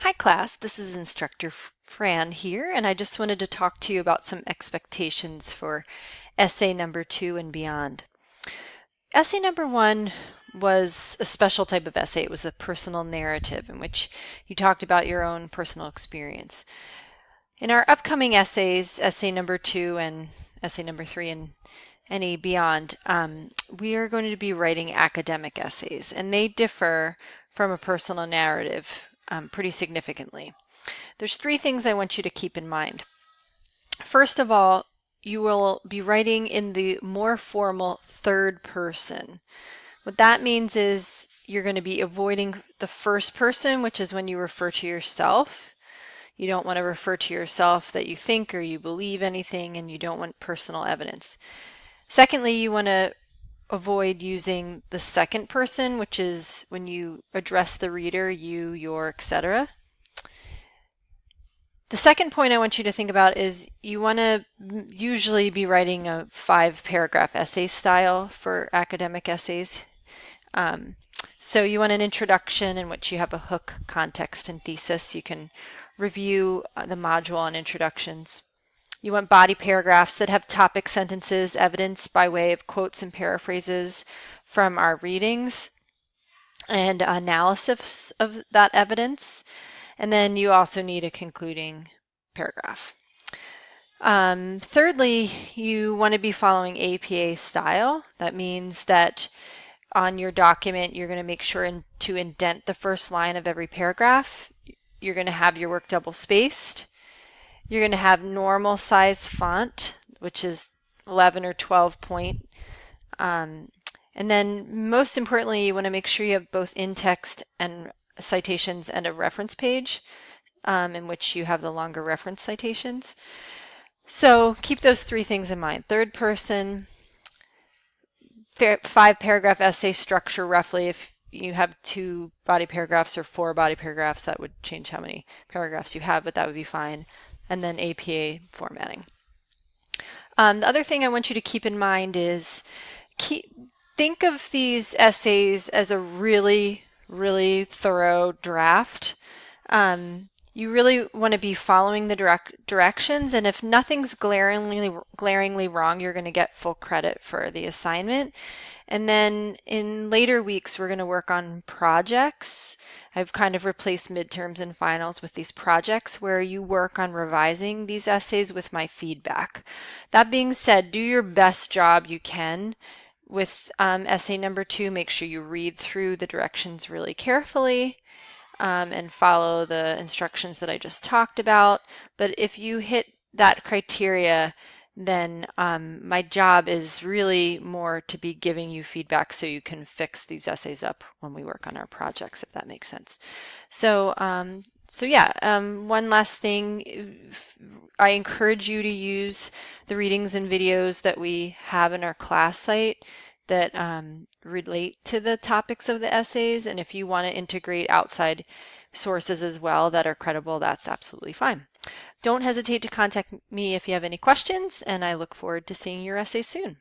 Hi class, this is Instructor Fran here, and I just wanted to talk to you about some expectations for essay number 2 and beyond. Essay number 1 was a special type of essay. It was a personal narrative in which you talked about your own personal experience. In our upcoming essays, essay number 2 and essay number 3 and any beyond, we are going to be writing academic essays, and they differ from a personal narrative pretty significantly. There's 3 things I want you to keep in mind. First of all, you will be writing in the more formal third person. What that means is you're going to be avoiding the first person, which is when you refer to yourself. You don't want to refer to yourself that you think or you believe anything, and you don't want personal evidence. Secondly, you want to avoid using the second person, which is when you address the reader, you, your, etc. The second point I want you to think about is you want to usually be writing a 5-paragraph essay style for academic essays. So you want an introduction in which you have a hook, context, and thesis. You can review the module on introductions. You want body paragraphs that have topic sentences, evidence by way of quotes and paraphrases from our readings, and analysis of that evidence. And then you also need a concluding paragraph. Thirdly, you want to be following APA style. That means that on your document, you're going to make sure to indent the first line of every paragraph. You're going to have your work double spaced. You're going to have normal size font, which is 11 or 12 point. And then most importantly, you want to make sure you have both in-text and citations and a reference page in which you have the longer reference citations. So keep those 3 things in mind. Third person, 5-paragraph essay structure roughly. If you have 2 body paragraphs or 4 body paragraphs, that would change how many paragraphs you have, but that would be fine. And then APA formatting. The other thing I want you to keep in mind is think of these essays as a really, really thorough draft. You really want to be following the directions, and if nothing's glaringly wrong, you're going to get full credit for the assignment. And then in later weeks, we're going to work on projects. I've kind of replaced midterms and finals with these projects where you work on revising these essays with my feedback. That being said, do your best job you can with essay number 2. Make sure you read through the directions really carefully and follow the instructions that I just talked about. But if you hit that criteria, then my job is really more to be giving you feedback so you can fix these essays up when we work on our projects, if that makes sense. So, one last thing, I encourage you to use the readings and videos that we have in our class site that relate to the topics of the essays, and if you want to integrate outside sources as well that are credible, that's absolutely fine. Don't hesitate to contact me if you have any questions, and I look forward to seeing your essay soon.